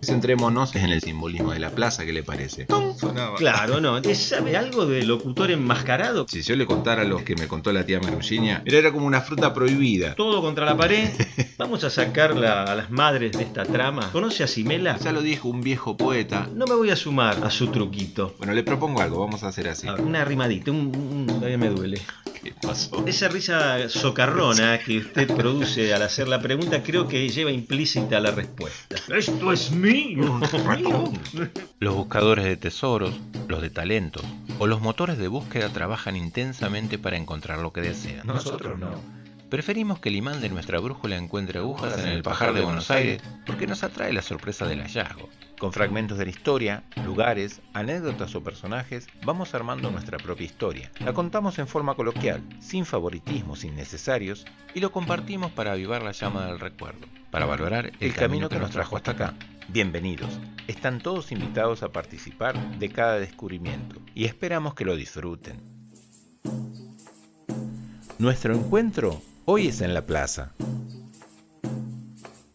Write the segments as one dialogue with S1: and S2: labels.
S1: Centrémonos en el simbolismo de la plaza, ¿qué le parece? ¡Tum! Sonaba.
S2: Claro, no. ¿Sabe algo de locutor enmascarado?
S1: Si yo le contara lo que me contó la tía Maruginia, era como una fruta prohibida.
S2: Todo contra la pared. Vamos a sacarla a las madres de esta trama. ¿Conoce a Simela?
S1: Ya lo dijo un viejo poeta.
S2: No me voy a sumar a su truquito.
S1: Bueno, le propongo algo, vamos a hacer así.
S2: A ver, una rimadita, todavía me duele.
S1: ¿Qué pasó?
S2: Esa risa socarrona que usted produce al hacer la pregunta creo que lleva implícita la respuesta. ¡Esto es mío!
S3: Los buscadores de tesoros, los de talentos o los motores de búsqueda trabajan intensamente para encontrar lo que desean.
S2: Nosotros no.
S3: Preferimos que el imán de nuestra brújula encuentre agujas en el pajar de Buenos Aires porque nos atrae la sorpresa del hallazgo. Con fragmentos de la historia, lugares, anécdotas o personajes, vamos armando nuestra propia historia. La contamos en forma coloquial, sin favoritismos innecesarios, y lo compartimos para avivar la llama del recuerdo, para valorar el camino que nos trajo hasta acá. Bienvenidos, están todos invitados a participar de cada descubrimiento y esperamos que lo disfruten. Nuestro encuentro hoy es en la plaza.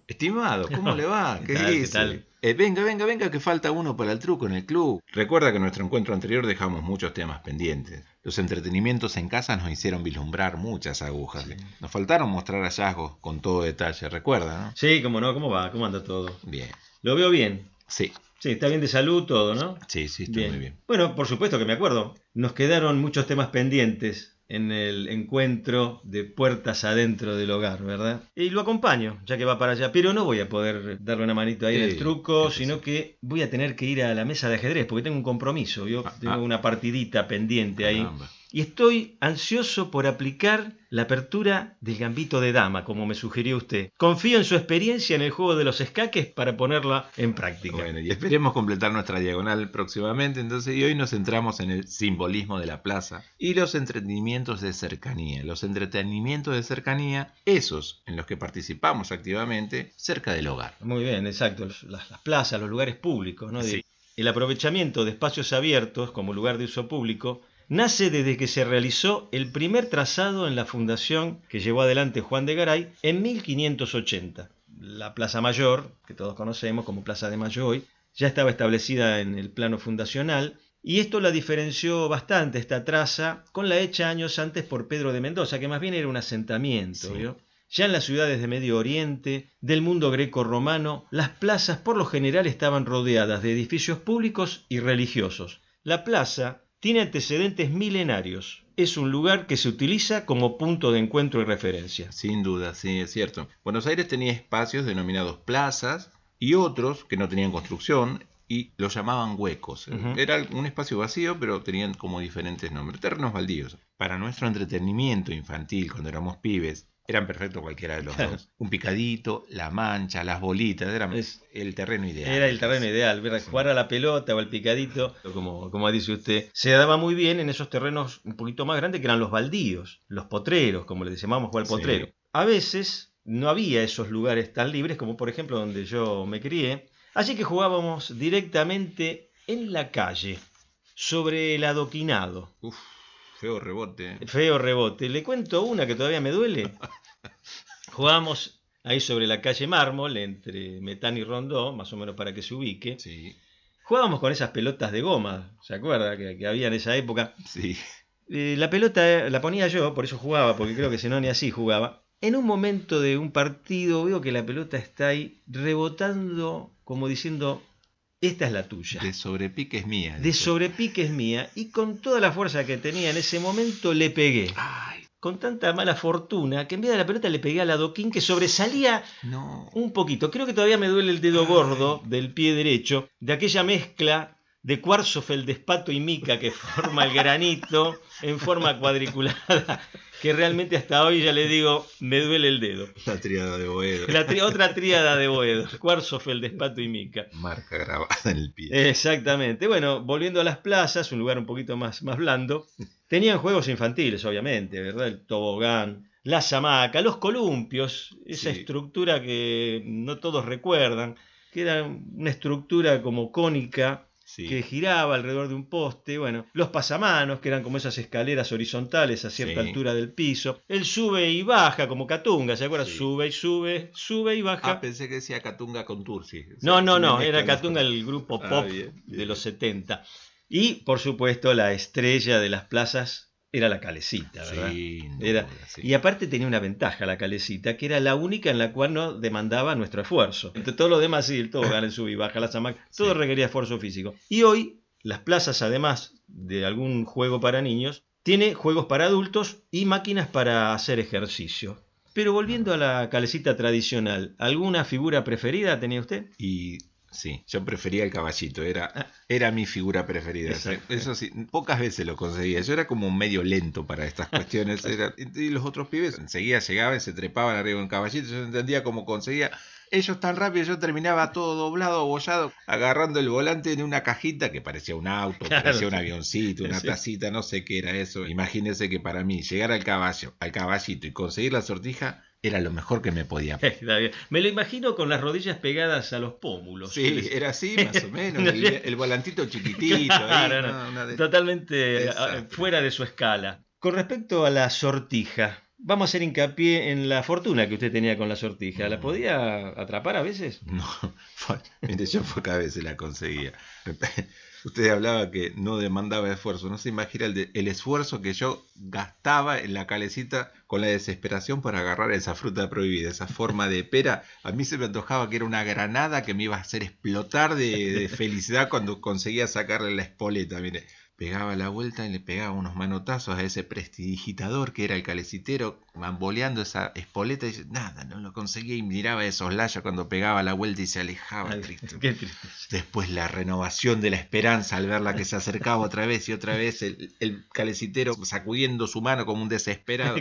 S1: Estimado, ¿cómo le va? ¿Qué
S2: tal,
S1: dice?
S2: ¿qué tal?
S1: Venga, que falta uno para el truco en el club. Recuerda que en nuestro encuentro anterior dejamos muchos temas pendientes. Los entretenimientos en casa nos hicieron vislumbrar muchas agujas. Sí. Nos faltaron mostrar hallazgos con todo detalle, ¿recuerda, no?
S2: Sí, cómo no, ¿cómo va? ¿Cómo anda todo?
S1: Bien.
S2: Lo veo bien.
S1: Sí.
S2: Sí, está bien de salud todo, ¿no?
S1: Sí, estoy muy bien.
S2: Bueno, por supuesto que me acuerdo. Nos quedaron muchos temas pendientes en el encuentro de Puertas Adentro del Hogar, ¿verdad? Y lo acompaño, ya que va para allá, pero no voy a poder darle una manito ahí en el truco, sino que voy a tener que ir a la mesa de ajedrez, porque tengo un compromiso, yo tengo una partidita pendiente ahí.
S1: Caramba.
S2: Y estoy ansioso por aplicar la apertura del gambito de dama, como me sugirió usted. Confío en su experiencia en el juego de los escaques para ponerla en práctica.
S1: Bueno, y esperemos completar nuestra diagonal próximamente, entonces, y hoy nos centramos en el simbolismo de la plaza y los entretenimientos de cercanía. Los entretenimientos de cercanía, esos en los que participamos activamente cerca del hogar.
S2: Muy bien, exacto. Las plazas, los lugares públicos, ¿no?
S1: Sí.
S2: El aprovechamiento de espacios abiertos como lugar de uso público nace desde que se realizó el primer trazado en la fundación que llevó adelante Juan de Garay en 1580. La Plaza Mayor, que todos conocemos como Plaza de Mayo hoy, ya estaba establecida en el plano fundacional y esto la diferenció bastante, esta traza, con la hecha años antes por Pedro de Mendoza, que más bien era un asentamiento,
S1: Sí.
S2: ¿vio? Ya en las ciudades de Medio Oriente, del mundo greco-romano, las plazas por lo general estaban rodeadas de edificios públicos y religiosos. La plaza tiene antecedentes milenarios. Es un lugar que se utiliza como punto de encuentro y referencia.
S1: Sin duda, sí, es cierto. Buenos Aires tenía espacios denominados plazas y otros que no tenían construcción y los llamaban huecos.
S2: Uh-huh.
S1: Era un espacio vacío, pero tenían como diferentes nombres. Terrenos baldíos. Para nuestro entretenimiento infantil, cuando éramos pibes, eran perfectos cualquiera de los dos. Un picadito, la mancha, las bolitas, era el terreno ideal.
S2: Era el terreno ideal, ¿verdad? Jugar a la pelota o al picadito, como dice usted, se daba muy bien en esos terrenos un poquito más grandes que eran los baldíos, los potreros, como les llamamos, jugar al potrero. Sí. A veces no había esos lugares tan libres como por ejemplo donde yo me crié, así que jugábamos directamente en la calle, sobre el adoquinado.
S1: Uf. Feo rebote.
S2: Feo rebote. Le cuento una que todavía me duele. Jugábamos ahí sobre la calle Mármol, entre Metán y Rondó, más o menos para que se ubique.
S1: Sí.
S2: Jugábamos con esas pelotas de goma, ¿se acuerda? Que había en esa época.
S1: Sí.
S2: La pelota la ponía yo, por eso jugaba, porque creo que si no ni así jugaba. En un momento de un partido veo que la pelota está ahí rebotando, como diciendo: esta es la tuya.
S1: De sobrepique es mía.
S2: De sobrepique es mía. Y con toda la fuerza que tenía en ese momento le pegué.
S1: Ay.
S2: Con tanta mala fortuna que en vez de la pelota le pegué al adoquín que sobresalía un poquito. Creo que todavía me duele el dedo gordo del pie derecho de aquella mezcla de cuarzo, feldespato y mica que forma el granito en forma cuadriculada, que realmente hasta hoy ya le digo, me duele el dedo.
S1: La tríada de Boedo.
S2: Otra tríada de Boedo, cuarzo, feldespato y mica.
S1: Marca grabada en el pie.
S2: Exactamente. Bueno, volviendo a las plazas, un lugar un poquito más blando, tenían juegos infantiles, obviamente, ¿verdad? El tobogán, la hamaca, los columpios, esa estructura que no todos recuerdan, que era una estructura como cónica,
S1: Sí.
S2: que giraba alrededor de un poste, bueno, los pasamanos, que eran como esas escaleras horizontales a cierta
S1: Sí.
S2: altura del piso, el sube y baja, como Catunga, ¿se acuerdan?
S1: Sí.
S2: Sube y sube, sube y baja.
S1: Pensé que decía Catunga con Tursi.
S2: No,
S1: Se me
S2: era
S1: mezclan las
S2: Catunga
S1: cosas.
S2: el grupo
S1: Ah,
S2: pop
S1: bien, bien,
S2: de los
S1: bien.
S2: 70. Y, por supuesto, la estrella de las plazas era la Calecita, ¿verdad?
S1: Sin
S2: Era,
S1: duda, sí.
S2: y aparte tenía una ventaja la Calecita, que era la única en la cual no demandaba nuestro esfuerzo. Entonces, todo lo demás, sí, el tobogán, el sub y baja, las hamacas, todo
S1: Sí.
S2: requería esfuerzo físico. Y hoy, las plazas, además de algún juego para niños, tiene juegos para adultos y máquinas para hacer ejercicio. Pero volviendo a la Calecita tradicional, ¿alguna figura preferida tenía usted?
S1: Y sí, yo prefería el caballito, era mi figura preferida.
S2: Exacto.
S1: Eso sí, pocas veces lo conseguía. Yo era como medio lento para estas cuestiones. Y los otros pibes enseguida llegaban y se trepaban arriba de un caballito. Yo no entendía cómo conseguía. Ellos tan rápido, yo terminaba todo doblado, abollado, agarrando el volante en una cajita que parecía un auto,
S2: Claro,
S1: parecía un
S2: sí.
S1: avioncito, una
S2: Sí.
S1: tacita, no sé qué era eso. Imagínense que para mí llegar al caballito y conseguir la sortija era lo mejor que me podía pasar.
S2: Está bien. Me lo imagino con las rodillas pegadas a los pómulos.
S1: Sí, era así más o menos, el volantito chiquitito,
S2: Claro,
S1: ahí,
S2: no,
S1: una de-
S2: totalmente
S1: Desastre.
S2: fuera de su escala. Con respecto a la sortija, vamos a hacer hincapié en la fortuna que usted tenía con la sortija. ¿La podía atrapar a veces?
S1: No, mire, yo pocas veces la conseguía. Usted hablaba que no demandaba esfuerzo. No se imagina el esfuerzo que yo gastaba en la Calecita con la desesperación por agarrar esa fruta prohibida, esa forma de pera. A mí se me antojaba que era una granada que me iba a hacer explotar de felicidad cuando conseguía sacarle la espoleta. Mire, pegaba la vuelta y le pegaba unos manotazos a ese prestidigitador que era el calecitero, bamboleando esa espoleta y nada, no lo conseguía y miraba esos layas cuando pegaba la vuelta y se alejaba.
S2: Ay,
S1: Triste.
S2: qué triste.
S1: Después la renovación de la esperanza al verla que se acercaba otra vez y otra vez, el calecitero sacudiendo su mano como un desesperado.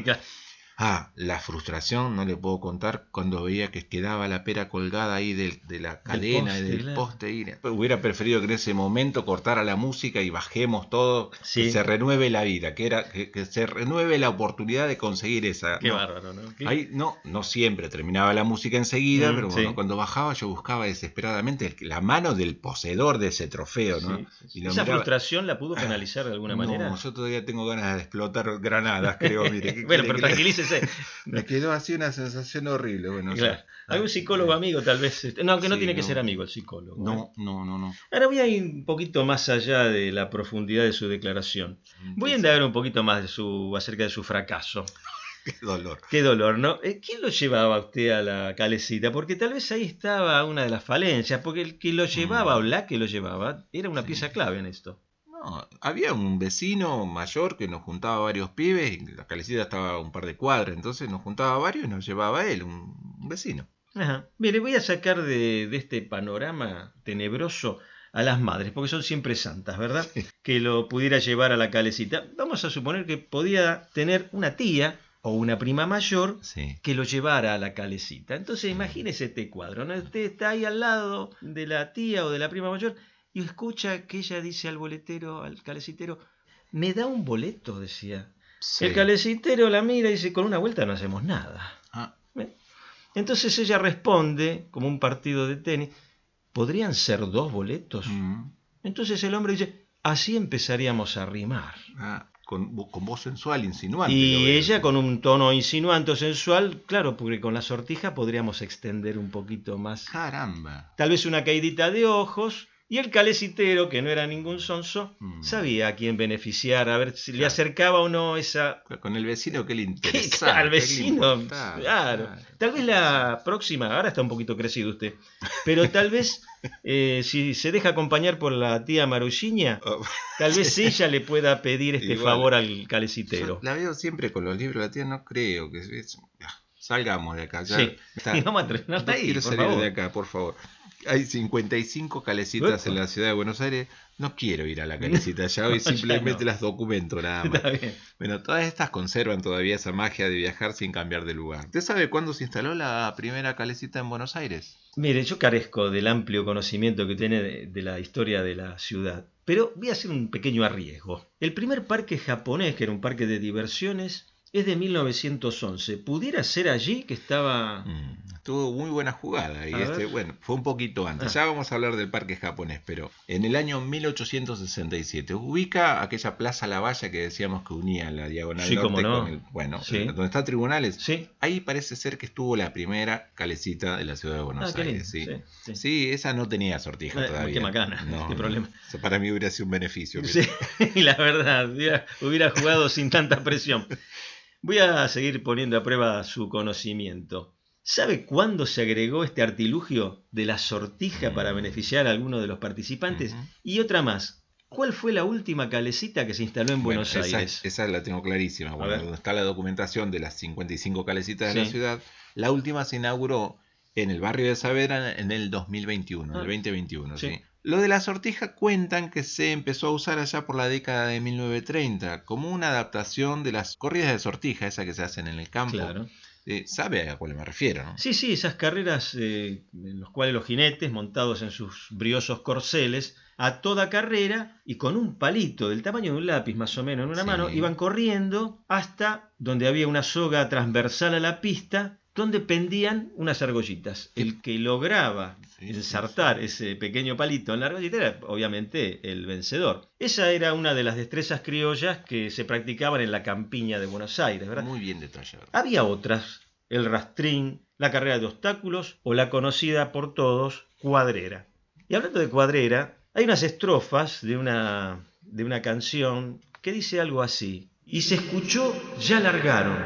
S1: La frustración, no le puedo contar, cuando veía que quedaba la pera colgada ahí de la cadena,
S2: poste,
S1: del
S2: claro.
S1: poste. Hubiera preferido que en ese momento cortara la música y bajemos todo,
S2: Sí.
S1: que se renueve la vida, que se renueve la oportunidad de conseguir esa.
S2: Qué
S1: No.
S2: bárbaro, ¿no?
S1: Ahí no siempre terminaba la música enseguida, pero bueno,
S2: sí.
S1: cuando bajaba yo buscaba desesperadamente la mano del poseedor de ese trofeo, ¿no?
S2: Sí, sí, sí.
S1: Y lo
S2: ¿Esa
S1: miraba.
S2: frustración la pudo penalizar de alguna manera?
S1: No, yo todavía tengo ganas de explotar granadas, creo, mire. ¿Qué
S2: Bueno,
S1: quiere
S2: pero
S1: que le-
S2: tranquilícese.
S1: Me quedó así una sensación horrible. Bueno,
S2: Claro.
S1: ya.
S2: Algún psicólogo amigo tal vez. No, que no
S1: Sí,
S2: tiene que
S1: no.
S2: ser amigo el psicólogo. ¿eh?
S1: No.
S2: Ahora voy a ir un poquito más allá de la profundidad de su declaración. Voy a indagar un poquito más acerca de su fracaso.
S1: Qué dolor.
S2: Qué dolor, ¿no? ¿Quién lo llevaba a usted a la Calecita? Porque tal vez ahí estaba una de las falencias, porque el que lo llevaba o la que lo llevaba era una pieza clave en esto.
S1: No, había un vecino mayor que nos juntaba varios pibes, y la Calecita estaba a un par de cuadras, entonces nos juntaba varios y nos llevaba él, un vecino.
S2: Ajá. Mire, voy a sacar de este panorama tenebroso a las madres, porque son siempre santas, ¿verdad? Que lo pudiera llevar a la Calecita. Vamos a suponer que podía tener una tía o una prima mayor
S1: Sí.
S2: que lo llevara a la Calecita. Entonces imagínese este cuadro, ¿no? Usted está ahí al lado de la tía o de la prima mayor y escucha que ella dice al boletero, al calecitero, ¿me da un boleto?, decía.
S1: Sí.
S2: El calecitero la mira y dice, con una vuelta no hacemos nada.
S1: Ah,
S2: Entonces ella responde, como un partido de tenis, ¿podrían ser 2 boletos? Entonces el hombre dice, así empezaríamos a rimar.
S1: con voz sensual, insinuante.
S2: Y
S1: lo veo.
S2: ella con un tono insinuante o sensual, claro, porque con la sortija podríamos extender un poquito más.
S1: Caramba.
S2: Tal vez una caidita de ojos, y el calecitero, que no era ningún sonso, sabía a quién beneficiar, a ver si le acercaba o no esa...
S1: Con el vecino que le interesaba.
S2: Al
S1: ¿qué le
S2: vecino,
S1: importaba?
S2: claro. Tal vez la próxima, ahora está un poquito crecido usted, pero tal vez si se deja acompañar por la tía Maruchiña,
S1: Oh,
S2: tal vez ella le pueda pedir este
S1: Igual.
S2: favor al
S1: yo
S2: calecitero.
S1: la veo siempre con los libros, la tía no creo que salgamos de acá. Ya
S2: Sí,
S1: está.
S2: y vamos a terminar
S1: No
S2: ahí,
S1: quiero
S2: por
S1: salir
S2: favor.
S1: de acá, por favor. Hay 55 calecitas en la ciudad de Buenos Aires. No quiero ir a la calecita ya hoy,
S2: No, ya
S1: simplemente
S2: no.
S1: las documento nada más.
S2: Está bien.
S1: Bueno, todas estas conservan todavía esa magia de viajar sin cambiar de lugar. ¿Usted sabe cuándo se instaló la primera calecita en Buenos Aires?
S2: Mire, yo carezco del amplio conocimiento que tiene de la historia de la ciudad, pero voy a hacer un pequeño arriesgo. El primer parque japonés, que era un parque de diversiones, es de 1911. ¿Pudiera ser allí que estaba
S1: Tuvo muy buena jugada. Y bueno, fue un poquito antes. Ya vamos a hablar del parque japonés, pero en el año 1867 ubica aquella Plaza Lavalla que decíamos que unía la Diagonal Norte con el... Bueno, donde está Tribunales.
S2: Sí.
S1: Ahí parece ser que estuvo la primera calecita de la ciudad de Buenos Aires. Sí, esa no tenía sortija todavía.
S2: Qué macana, qué problema.
S1: Para mí hubiera sido un beneficio.
S2: Sí, la verdad, hubiera jugado sin tanta presión. Voy a seguir poniendo a prueba su conocimiento. ¿Sabe cuándo se agregó este artilugio de la sortija para beneficiar a alguno de los participantes? Y otra más, ¿cuál fue la última calecita que se instaló en Buenos Aires?
S1: Esa la tengo clarísima. Bueno, donde está la documentación de las 55 calecitas de la ciudad, la última se inauguró en el barrio de Saavedra en el 2021, el 2021. ¿sí? Lo de la sortija cuentan que se empezó a usar allá por la década de 1930 como una adaptación de las corridas de sortija, esas que se hacen en el campo.
S2: Claro.
S1: ¿Sabe a cuál me refiero, no?
S2: Sí, esas carreras en las cuales los jinetes, montados en sus briosos corceles, a toda carrera y con un palito del tamaño de un lápiz más o menos en una mano, iban corriendo hasta donde había una soga transversal a la pista, donde pendían unas argollitas. El que lograba ensartar ese pequeño palito en la argollita era obviamente el vencedor. Esa era una de las destrezas criollas que se practicaban en la campiña de Buenos Aires, ¿verdad?
S1: Muy bien detallado.
S2: Había otras, el rastrín, la carrera de obstáculos o la conocida por todos, cuadrera. Y hablando de cuadrera, hay unas estrofas de una canción que dice algo así: y se escuchó, ya largaron,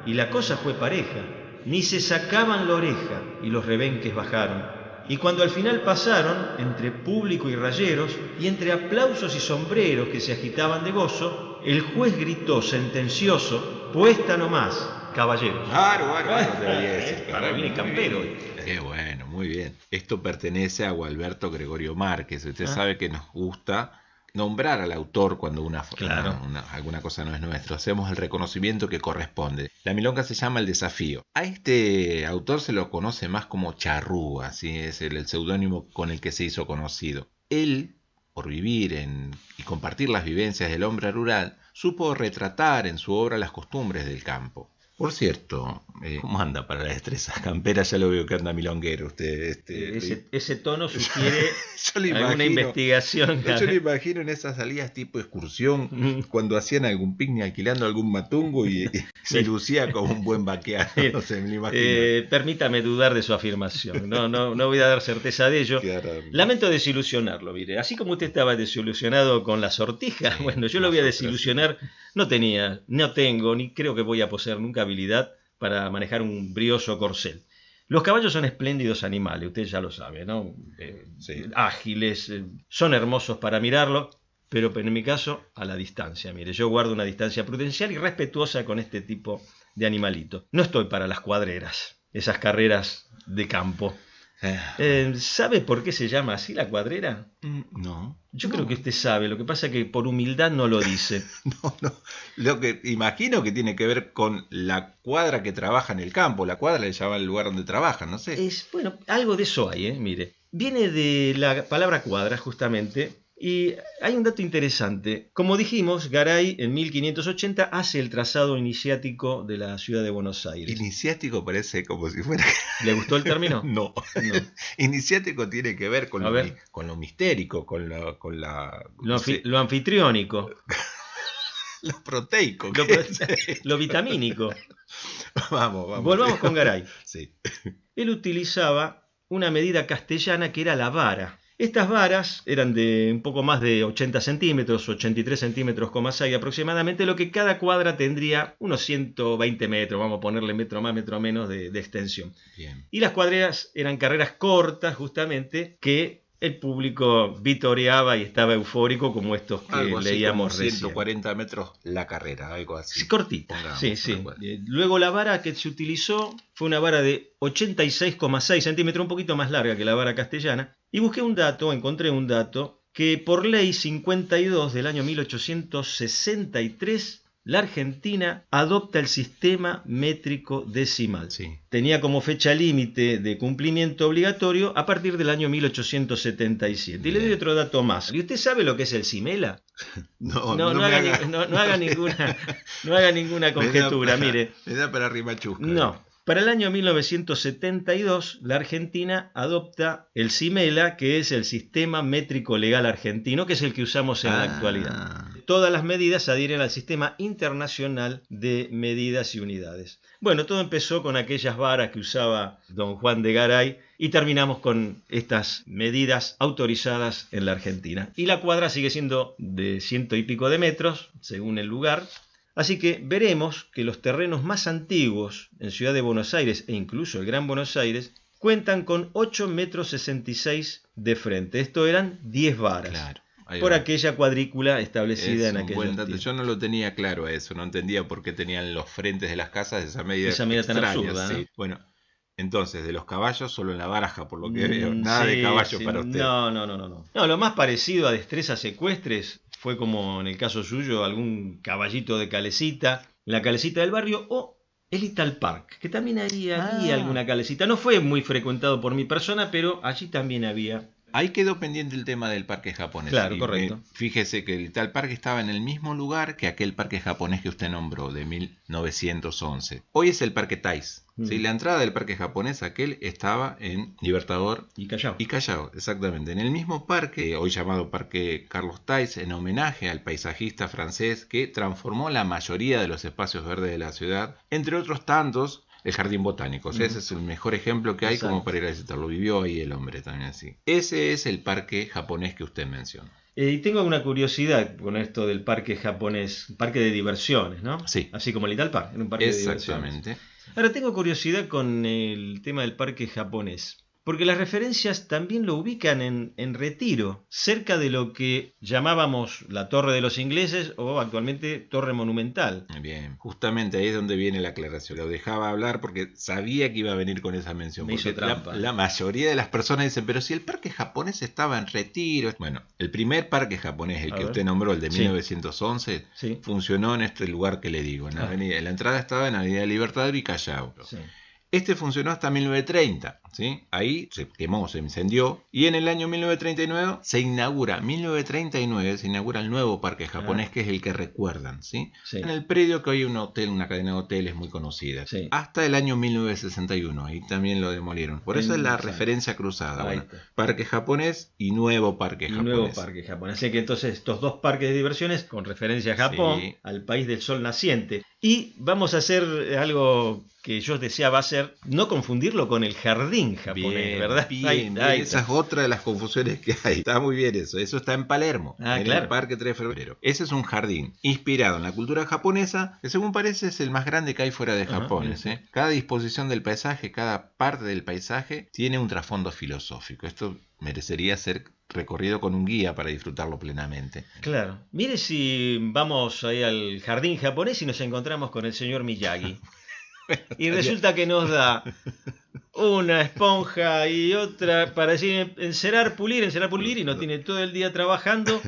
S2: y la cosa fue pareja, ni se sacaban la oreja y los rebenques bajaron. Y cuando al final pasaron, entre público y rayeros, y entre aplausos y sombreros que se agitaban de gozo, el juez gritó sentencioso: puesta nomás, caballeros.
S1: Claro, debería decir.
S2: Para mí campero.
S1: Qué bueno, muy bien. Esto pertenece a Gualberto Gregorio Márquez. Usted sabe que nos gusta nombrar al autor cuando alguna cosa no es nuestra. Hacemos el reconocimiento que corresponde. La milonga se llama El Desafío. A este autor se lo conoce más como Charrúa, ¿sí? Es el seudónimo con el que se hizo conocido. Él, por vivir y compartir las vivencias del hombre rural, supo retratar en su obra las costumbres del campo. Por cierto, ¿cómo anda para las destrezas camperas? Ya lo veo que anda milonguero usted.
S2: Ese tono sugiere alguna investigación.
S1: Yo lo imagino en esas salidas tipo excursión, cuando hacían algún picnic alquilando algún matungo y se lucía como un buen vaqueano. No sé, me lo imagino.
S2: Permítame dudar de su afirmación. No voy a dar certeza de ello. Lamento desilusionarlo, mire. Así como usted estaba desilusionado con la sortija, bueno, yo lo voy a desilusionar. No tengo, ni creo que voy a poseer nunca habilidad para manejar un brioso corcel. Los caballos son espléndidos animales, usted ya lo sabe, ¿no? Ágiles, son hermosos para mirarlo, pero en mi caso, a la distancia. Mire, yo guardo una distancia prudencial y respetuosa con este tipo de animalito. No estoy para las cuadreras, esas carreras de campo. ¿Sabe por qué se llama así la cuadrera?
S1: No.
S2: Yo creo que usted sabe, lo que pasa es que por humildad no lo dice.
S1: No. Lo que imagino que tiene que ver con la cuadra que trabaja en el campo. La cuadra le llama el lugar donde trabajan, no sé.
S2: Bueno, algo de eso hay, mire. Viene de la palabra cuadra, justamente. Y hay un dato interesante. Como dijimos, Garay en 1580 hace el trazado iniciático de la ciudad de Buenos Aires.
S1: Iniciático parece como si fuera...
S2: ¿Le gustó el término?
S1: No. Iniciático tiene que ver con lo mistérico, con
S2: lo anfitriónico.
S1: Lo proteico.
S2: Lo vitamínico.
S1: Vamos.
S2: Volvamos con Garay.
S1: Sí.
S2: Él utilizaba una medida castellana que era la vara. Estas varas eran de un poco más de 80 centímetros, 83 centímetros, 6 aproximadamente, lo que cada cuadra tendría unos 120 metros, vamos a ponerle metro más, metro menos de extensión.
S1: Bien.
S2: Y las cuadreras eran carreras cortas, justamente, que el público vitoreaba y estaba eufórico, como estos que
S1: algo
S2: leíamos
S1: así, como 140
S2: recién.
S1: metros la carrera, algo así.
S2: Cortita,
S1: pongamos,
S2: sí. Luego la vara que se utilizó fue una vara de 86,6 centímetros, un poquito más larga que la vara castellana. Y encontré un dato, que por ley 52 del año 1863, la Argentina adopta el sistema métrico decimal.
S1: Sí.
S2: Tenía como fecha límite de cumplimiento obligatorio a partir del año 1877. Bien. Y le doy otro dato más. ¿Y usted sabe lo que es el cimela?
S1: No
S2: haga ninguna conjetura, mire.
S1: Me da para rimachusca.
S2: No. Para el año 1972, la Argentina adopta el CIMELA, que es el Sistema Métrico Legal Argentino, que es el que usamos en la actualidad. Todas las medidas adhieren al Sistema Internacional de Medidas y Unidades. Bueno, todo empezó con aquellas varas que usaba don Juan de Garay y terminamos con estas medidas autorizadas en la Argentina. Y la cuadra sigue siendo de 100 y pico de metros, según el lugar. Así que veremos que los terrenos más antiguos en Ciudad de Buenos Aires e incluso el Gran Buenos Aires cuentan con 8,66 metros de frente. Esto eran 10 varas.
S1: Claro.
S2: Por aquella cuadrícula establecida en aquel
S1: dato. Yo no lo tenía claro a eso, no entendía por qué tenían los frentes de las casas esa medida
S2: tan absurda, ¿no?
S1: Sí. Bueno, entonces, de los caballos solo en la baraja, por lo que veo. Nada de caballos para usted.
S2: No. No, lo más parecido a destrezas ecuestres fue, como en el caso suyo, algún caballito de calecita, la calecita del barrio o el Ital Park, que también había alguna calecita. No fue muy frecuentado por mi persona, pero allí también había.
S1: Ahí quedó pendiente el tema del parque japonés.
S2: Claro, correcto.
S1: Fíjese que el tal parque estaba en el mismo lugar que aquel parque japonés que usted nombró, de 1911. Hoy es el Parque Tais. ¿Sí? La entrada del parque japonés, aquel, estaba en Libertador
S2: y Callao,
S1: exactamente. En el mismo parque, hoy llamado Parque Carlos Tais, en homenaje al paisajista francés que transformó la mayoría de los espacios verdes de la ciudad, entre otros tantos, el jardín botánico. O sea, ese es el mejor ejemplo que hay. Exacto. Como para ir a visitarlo. Vivió ahí el hombre también así. Ese es el parque japonés que usted menciona.
S2: Y tengo una curiosidad con esto del parque japonés, parque de diversiones, ¿no?
S1: Sí.
S2: Así como el Ital Park, era un parque de diversiones.
S1: Exactamente.
S2: Ahora tengo curiosidad con el tema del parque japonés, porque las referencias también lo ubican en Retiro, cerca de lo que llamábamos la Torre de los Ingleses o actualmente Torre Monumental.
S1: Bien, justamente ahí es donde viene la aclaración. Lo dejaba hablar porque sabía que iba a venir con esa mención.
S2: Me hizo trampa.
S1: La mayoría de las personas dicen, pero si el parque japonés estaba en Retiro. Bueno, el primer parque japonés, el que usted nombró, el de 1911, funcionó en este lugar que le digo. En la entrada estaba en Avenida Libertador y Callao. Sí. Este funcionó hasta 1930, ¿sí? Ahí se quemó, se incendió, y en el año 1939 se inaugura el nuevo parque japonés, que es el que recuerdan, ¿sí? En el predio que hoy hay un hotel, una cadena de hoteles muy conocida, hasta el año 1961, ahí también lo demolieron. Por eso es la referencia cruzada, bueno, parque japonés y nuevo parque japonés.
S2: Así que entonces estos dos parques de diversiones con referencia a Japón, al país del sol naciente. Y vamos a hacer algo que yo deseaba hacer, no confundirlo con el jardín japonés, ¿verdad?
S1: Bien, esa es otra de las confusiones que hay. Está muy bien eso está en Palermo, en el Parque 3 de Febrero. Ese es un jardín inspirado en la cultura japonesa, que según parece es el más grande que hay fuera de Japón. Cada disposición del paisaje, cada parte del paisaje tiene un trasfondo filosófico. Esto merecería ser recorrido con un guía para disfrutarlo plenamente.
S2: Claro. Mire si vamos ahí al jardín japonés y nos encontramos con el señor Miyagi. Y resulta que nos da una esponja y otra para decir encerar, pulir y nos tiene todo el día trabajando.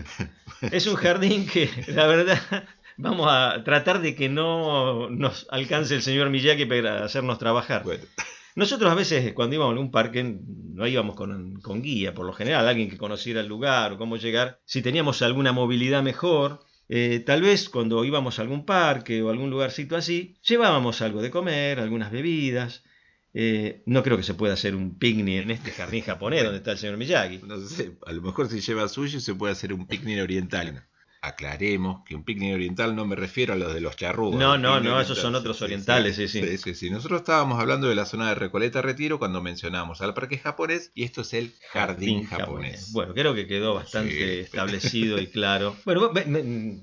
S2: Es un jardín que, la verdad, vamos a tratar de que no nos alcance el señor Miyagi para hacernos trabajar. Bueno. Nosotros a veces cuando íbamos a un parque no íbamos con guía, por lo general, alguien que conociera el lugar o cómo llegar. Si teníamos alguna movilidad mejor, tal vez cuando íbamos a algún parque o algún lugarcito así, llevábamos algo de comer, algunas bebidas. No creo que se pueda hacer un picnic en este jardín japonés donde está el señor Miyagi.
S1: No sé, a lo mejor si lleva suyo se puede hacer un picnic oriental. Aclaremos que un picnic oriental no me refiero a los de los charrúas.
S2: No, esos son otros orientales,
S1: sí. Nosotros estábamos hablando de la zona de Recoleta Retiro cuando mencionamos al parque japonés y esto es el jardín japonés.
S2: Bueno, creo que quedó bastante establecido y claro. Bueno,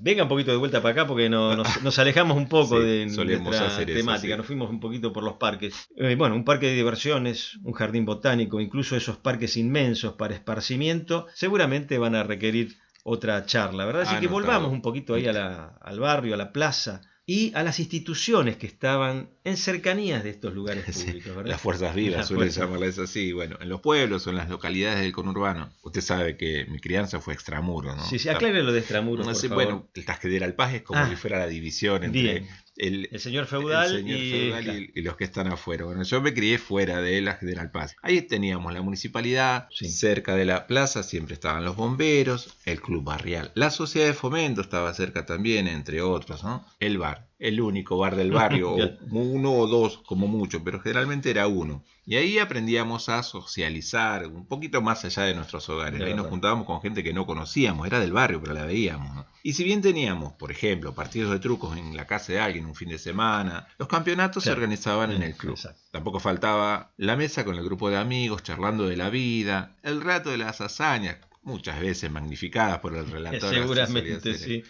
S2: venga un poquito de vuelta para acá porque nos alejamos un poco de nuestra temática, nos fuimos un poquito por los parques. Bueno, un parque de diversiones, un jardín botánico, incluso esos parques inmensos para esparcimiento, seguramente van a requerir otra charla, ¿verdad? Así que volvamos un poquito ahí al barrio, a la plaza y a las instituciones que estaban en cercanías de estos lugares públicos, ¿verdad?
S1: Las fuerzas vivas, suelen llamarlas así. Bueno, en los pueblos o en las localidades del conurbano. Usted sabe que mi crianza fue extramuro, ¿no?
S2: Sí, aclare lo de extramuros, por favor.
S1: Bueno, el Tasquederal Paz es como si fuera la división entre el
S2: señor feudal,
S1: y los que están afuera. Bueno, yo me crié fuera de la General Paz. Ahí teníamos la municipalidad, cerca de la plaza siempre estaban los bomberos, el club barrial, la sociedad de fomento estaba cerca también, entre otros, ¿no? El bar. el único bar del barrio, o uno o dos como mucho, pero generalmente era uno. Y ahí aprendíamos a socializar un poquito más allá de nuestros hogares. Ahí nos juntábamos con gente que no conocíamos, era del barrio, pero la veíamos, ¿no? Y si bien teníamos, por ejemplo, partidos de trucos en la casa de alguien un fin de semana, los campeonatos se organizaban en el club. Exacto. Tampoco faltaba la mesa con el grupo de amigos, charlando de la vida, el rato de las hazañas, muchas veces magnificadas por el relator.
S2: Seguramente, sí.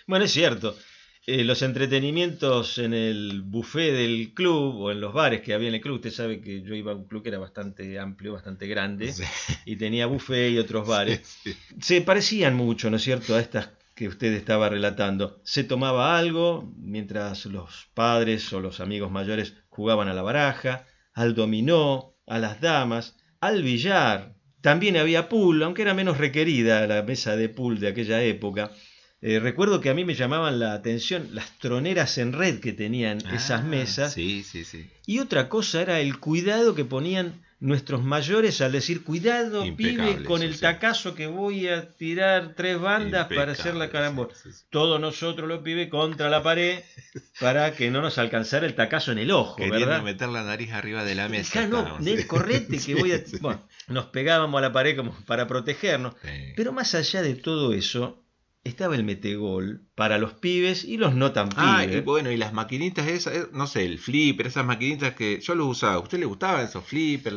S2: Bueno, es cierto. Los entretenimientos en el buffet del club o en los bares que había en el club, usted sabe que yo iba a un club que era bastante amplio, bastante grande, sí, y tenía buffet y otros bares. Sí, sí. Se parecían mucho, ¿no es cierto?, a estas que usted estaba relatando. Se tomaba algo mientras los padres o los amigos mayores jugaban a la baraja, al dominó, a las damas, al billar. También había pool, aunque era menos requerida la mesa de pool de aquella época. Recuerdo que a mí me llamaban la atención las troneras en red que tenían esas mesas.
S1: Sí, sí, sí.
S2: Y otra cosa era el cuidado que ponían nuestros mayores al decir, cuidado, pibe, con el tacazo que voy a tirar 3 bandas para hacer la carambola. Sí, sí. Todos nosotros los pibes contra la pared para que no nos alcanzara el tacazo en el ojo,
S1: queriendo
S2: ¿verdad?
S1: Meter la nariz arriba de la mesa.
S2: No, correte que voy a... Sí. Bueno, nos pegábamos a la pared como para protegernos. Sí. Pero más allá de todo eso, estaba el metegol para los pibes y los no tan pibes.
S1: Y bueno, y las maquinitas esas, no sé, el flipper, esas maquinitas que yo los usaba. ¿A usted le gustaban esos flippers,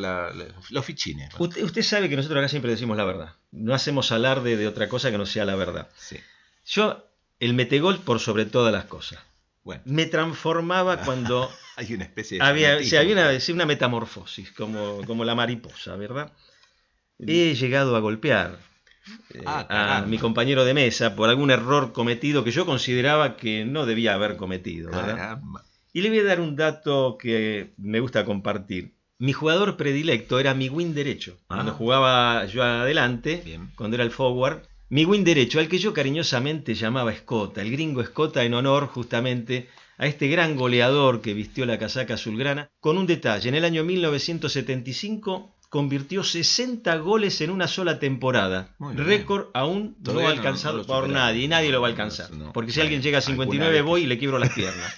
S1: los fichines? ¿No?
S2: Usted sabe que nosotros acá siempre decimos la verdad. No hacemos alarde de otra cosa que no sea la verdad.
S1: Sí.
S2: Yo, el metegol por sobre todas las cosas. Bueno. Me transformaba cuando...
S1: Hay una especie de...
S2: había una metamorfosis, como la mariposa, ¿verdad? He llegado a golpear a mi compañero de mesa por algún error cometido que yo consideraba que no debía haber cometido, ¿verdad?
S1: Caramba.
S2: Y le voy a dar un dato que me gusta compartir. Mi jugador predilecto era mi wing derecho. Cuando jugaba yo adelante, bien, cuando era el forward, mi wing derecho, al que yo cariñosamente llamaba Escota, el gringo Escota, en honor justamente a este gran goleador que vistió la casaca azulgrana, con un detalle: en el año 1975 convirtió 60 goles en una sola temporada. Récord aún no alcanzado por nadie, y nadie lo va a alcanzar. Porque si alguien llega a 59 voy y le quiebro las piernas.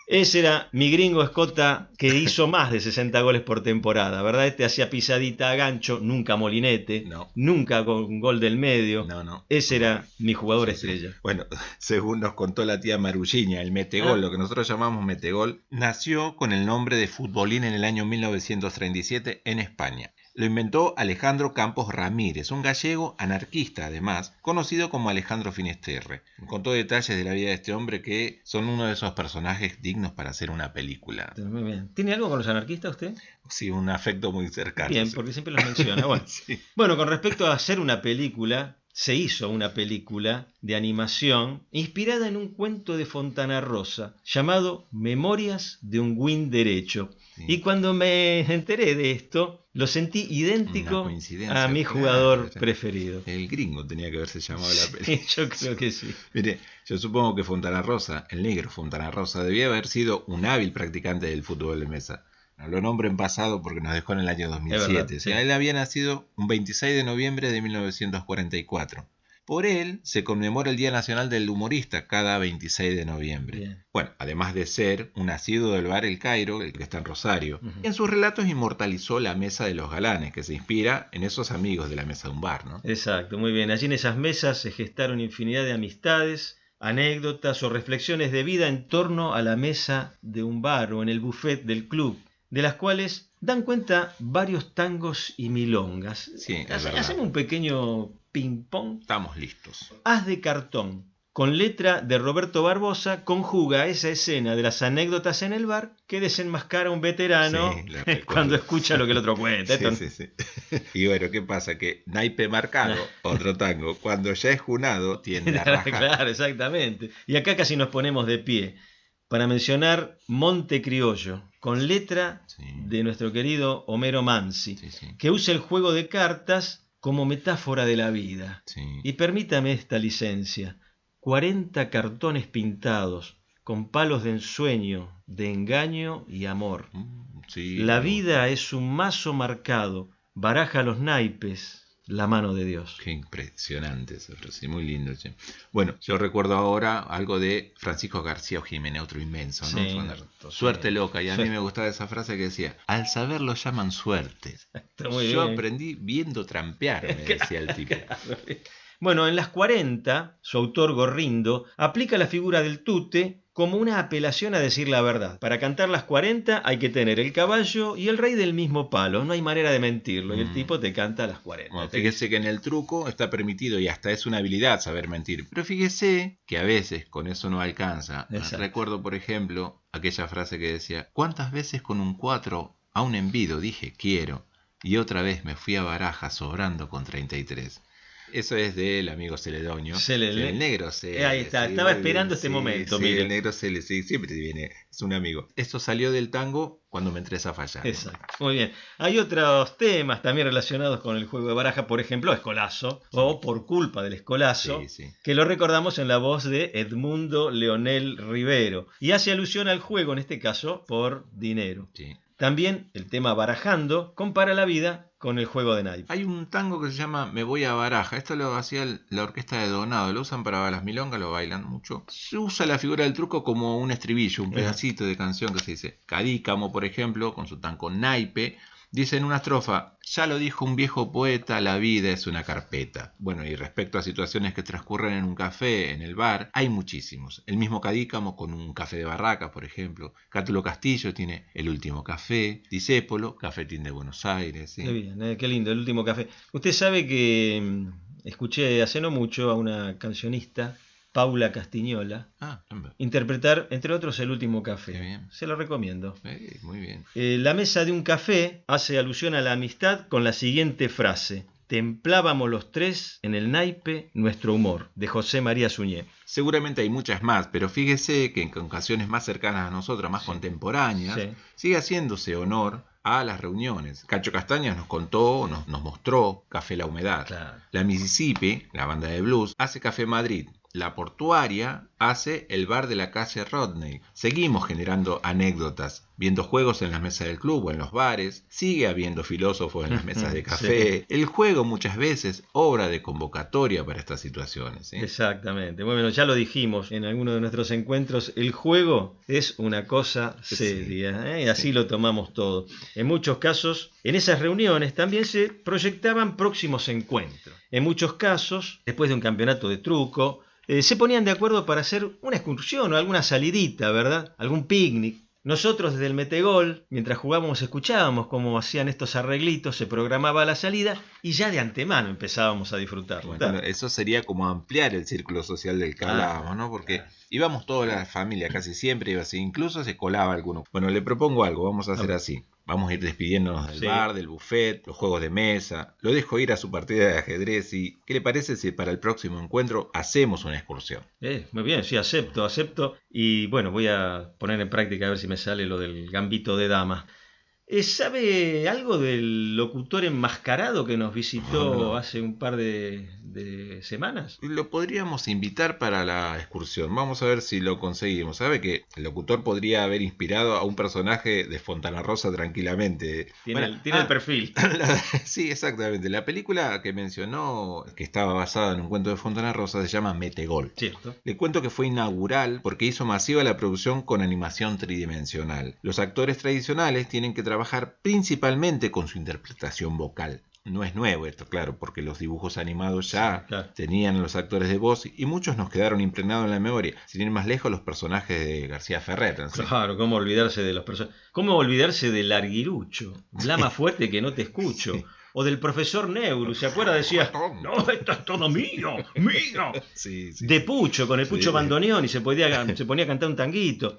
S2: Ese era mi gringo Escota, que hizo más de 60 goles por temporada, ¿verdad? Este hacía pisadita a gancho, nunca molinete, nunca con gol del medio. Ese era mi jugador estrella.
S1: Bueno, según nos contó la tía Marugiña, el metegol, lo que nosotros llamamos metegol, nació con el nombre de futbolín en el año 1937 en España. Lo inventó Alejandro Campos Ramírez, un gallego anarquista además, conocido como Alejandro Finisterre. Contó detalles de la vida de este hombre que son uno de esos personajes dignos para hacer una película.
S2: Muy bien. ¿Tiene algo con los anarquistas usted?
S1: Sí, un afecto muy cercano.
S2: Bien, sí, porque siempre los menciona. Bueno, sí. Bueno, con respecto a hacer una película, se hizo una película de animación inspirada en un cuento de Fontana Rosa llamado Memorias de un wing derecho. Sí. Y cuando me enteré de esto, lo sentí idéntico a mi jugador preferido.
S1: El gringo tenía que haberse llamado la película.
S2: Sí, yo creo que sí.
S1: Mire, yo supongo que Fontana Rosa, el negro Fontana Rosa, debía haber sido un hábil practicante del fútbol de mesa. Lo nombro en pasado porque nos dejó en el año 2007. Verdad, sí. Él había nacido un 26 de noviembre de 1944. Por él se conmemora el Día Nacional del Humorista cada 26 de noviembre. Bien. Bueno, además de ser un asiduo del bar El Cairo, el que está en Rosario, en sus relatos inmortalizó la mesa de los galanes, que se inspira en esos amigos de la mesa de un bar, ¿no?
S2: Exacto, muy bien. Allí en esas mesas se gestaron infinidad de amistades, anécdotas o reflexiones de vida en torno a la mesa de un bar o en el buffet del club, de las cuales dan cuenta varios tangos y milongas.
S1: Sí,
S2: hacemos un pequeño ping-pong.
S1: Estamos listos.
S2: Haz de cartón, con letra de Roberto Barbosa, conjuga esa escena de las anécdotas en el bar que desenmascara a un veterano cuando escucha lo que el otro cuenta.
S1: Sí. Y bueno, ¿qué pasa? Que naipe marcado, otro tango, cuando ya es junado, tiende a rajar.
S2: Claro, exactamente. Y acá casi nos ponemos de pie para mencionar Monte Criollo, con letra de nuestro querido Homero Mansi, que usa el juego de cartas como metáfora de la vida. Y permítame esta licencia: 40 cartones pintados con palos de ensueño, de engaño y amor. La vida es un mazo marcado, baraja los naipes, la mano de Dios.
S1: Qué impresionante eso, sí, muy lindo, che. Bueno, yo recuerdo ahora algo de Francisco García Jiménez, otro inmenso, ¿no?
S2: Sí,
S1: Suerte loca, y a mí
S2: Sí.
S1: me gustaba esa frase que decía, al saber lo llaman suerte.
S2: Está muy
S1: Yo
S2: bien.
S1: aprendí viendo trampear, me decía el tipo.
S2: Bueno, en las 40, su autor Gorrindo aplica la figura del tute como una apelación a decir la verdad. Para cantar las 40 hay que tener el caballo y el rey del mismo palo, no hay manera de mentirlo, y el tipo te canta las 40.
S1: Bueno, fíjese que en el truco está permitido y hasta es una habilidad saber mentir. Pero fíjese que a veces con eso no alcanza.
S2: Exacto.
S1: Recuerdo, por ejemplo, aquella frase que decía, ¿cuántas veces con un 4 a un envido dije quiero? Y otra vez me fui a Baraja sobrando con 33. Eso es del amigo Celedonio. El negro Cele.
S2: Ahí está,
S1: sí,
S2: estaba
S1: muy
S2: esperando
S1: bien,
S2: este
S1: sí,
S2: momento,
S1: sí,
S2: Miguel.
S1: el negro Cele, sí, siempre viene, es un amigo. Esto salió del tango cuando me entres a fallar.
S2: Exacto, muy bien. Hay otros temas también relacionados con el juego de baraja, por ejemplo, Escolazo, o Por culpa del Escolazo,
S1: Sí, sí.
S2: que lo recordamos en la voz de Edmundo Leonel Rivero, y hace alusión al juego, en este caso, por dinero.
S1: Sí.
S2: También el tema Barajando compara la vida con el juego de naipes.
S1: Hay un tango que se llama Me voy a Baraja. Esto lo hacía la orquesta de Donado. Lo usan para las milongas, lo bailan mucho. Se usa la figura del truco como un estribillo, un pedacito de canción que se dice. Cadícamo, por ejemplo, con su tango Naipe, dice en una estrofa, ya lo dijo un viejo poeta, la vida es una carpeta. Bueno, y respecto a situaciones que transcurren en un café, en el bar, hay muchísimos. El mismo Cadícamo con un café de barracas, por ejemplo. Cátulo Castillo tiene El último café. Discépolo, Cafetín de Buenos Aires. ¿Sí?
S2: Qué bien, qué lindo, El último café. Usted sabe que escuché hace no mucho a una cancionista, Paula Castiñola, interpretar, entre otros, El último café.
S1: Qué bien.
S2: Se lo recomiendo.
S1: Muy bien.
S2: La mesa de un café hace alusión a la amistad con la siguiente frase. Templábamos los tres en el naipe nuestro humor, de José María Suñé.
S1: Seguramente hay muchas más, pero fíjese que en ocasiones más cercanas a nosotros, más contemporáneas, sigue haciéndose honor a las reuniones. Cacho Castañas nos contó, nos mostró Café La Humedad.
S2: Claro.
S1: La Mississippi, la banda de blues, hace Café Madrid. La Portuaria hace el bar de la calle Rodney. Seguimos generando anécdotas, viendo juegos en las mesas del club o en los bares. Sigue habiendo filósofos en las mesas de café. Sí. El juego muchas veces obra de convocatoria para estas situaciones. ¿Sí?
S2: Exactamente. Bueno, ya lo dijimos en alguno de nuestros encuentros. El juego es una cosa seria, y así lo tomamos todo. En muchos casos, en esas reuniones también se proyectaban próximos encuentros. En muchos casos, después de un campeonato de truco, se ponían de acuerdo para hacer una excursión o alguna salidita, ¿verdad? Algún picnic. Nosotros desde el Metegol, mientras jugábamos, escuchábamos cómo hacían estos arreglitos, se programaba la salida y ya de antemano empezábamos a disfrutarlo.
S1: Bueno, eso sería como ampliar el círculo social del que hablábamos, ¿no? Porque íbamos toda la familia, casi siempre iba así, incluso se colaba alguno. Bueno, le propongo algo, vamos a hacer así. Vamos a ir despidiéndonos del bar, del buffet, los juegos de mesa. Lo dejo ir a su partida de ajedrez y ¿qué le parece si para el próximo encuentro hacemos una excursión?
S2: Muy bien, sí, acepto. Y bueno, voy a poner en práctica a ver si me sale lo del gambito de dama. ¿Sabe algo del locutor enmascarado que nos visitó hace un par de semanas?
S1: Lo podríamos invitar para la excursión. Vamos a ver si lo conseguimos. ¿Sabe que el locutor podría haber inspirado a un personaje de Fontana Rosa tranquilamente?
S2: Tiene el perfil.
S1: Sí, exactamente. La película que mencionó, que estaba basada en un cuento de Fontana Rosa, se llama Metegol.
S2: Cierto.
S1: Le cuento que fue inaugural porque hizo masiva la producción con animación tridimensional. Los actores tradicionales tienen que trabajar principalmente con su interpretación vocal. No es nuevo esto, claro, porque los dibujos animados ya tenían los actores de voz y muchos nos quedaron impregnados en la memoria. Sin ir más lejos, los personajes de García Ferrer. ¿Sí?
S2: Claro, ¿cómo olvidarse de los personajes? ¿Cómo olvidarse del Arguirucho? Blama fuerte que no te escucho. Sí. O del profesor Neuru, ¿se acuerda? Decía, no, esto es todo mío. Sí. De Pucho, con el Pucho bandoneón y se ponía a cantar un tanguito.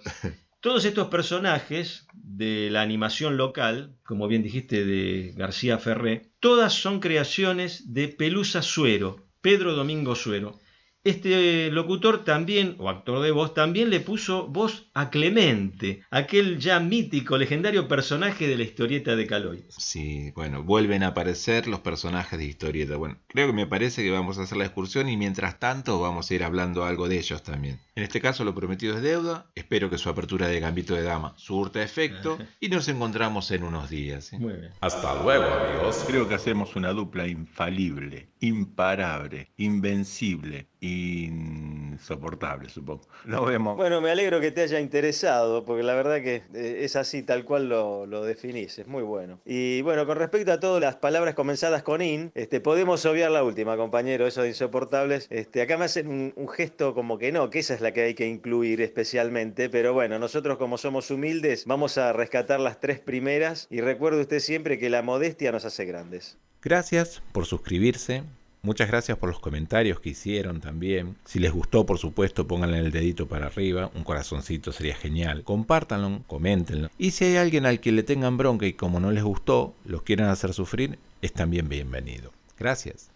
S2: Todos estos personajes de la animación local, como bien dijiste, de García Ferré, todas son creaciones de Pelusa Suero, Pedro Domingo Suero, Este locutor también, o actor de voz, también le puso voz a Clemente, aquel ya mítico, legendario personaje de la historieta de Caloi.
S1: Sí, bueno, vuelven a aparecer los personajes de historieta. Bueno, creo que me parece que vamos a hacer la excursión y mientras tanto vamos a ir hablando algo de ellos también. En este caso lo prometido es deuda, espero que su apertura de Gambito de Dama surta efecto y nos encontramos en unos días. ¿Sí?
S2: Muy bien.
S3: Hasta luego, amigos.
S4: Creo que hacemos una dupla infalible, imparable, invencible, insoportable, supongo. Nos vemos.
S2: Bueno, me alegro que te haya interesado, porque la verdad que es así tal cual lo definís, es muy bueno. Y bueno, con respecto a todas las palabras comenzadas con in, podemos obviar la última, compañero, eso de insoportables. Acá me hacen un gesto como que no, que esa es la que hay que incluir especialmente, pero bueno, nosotros como somos humildes, vamos a rescatar las 3 primeras y recuerde usted siempre que la modestia nos hace grandes.
S1: Gracias por suscribirse. Muchas gracias por los comentarios que hicieron también. Si les gustó, por supuesto, pónganle el dedito para arriba. Un corazoncito sería genial. Compártanlo, coméntenlo. Y si hay alguien al que le tengan bronca y como no les gustó, los quieran hacer sufrir, es también bienvenido. Gracias.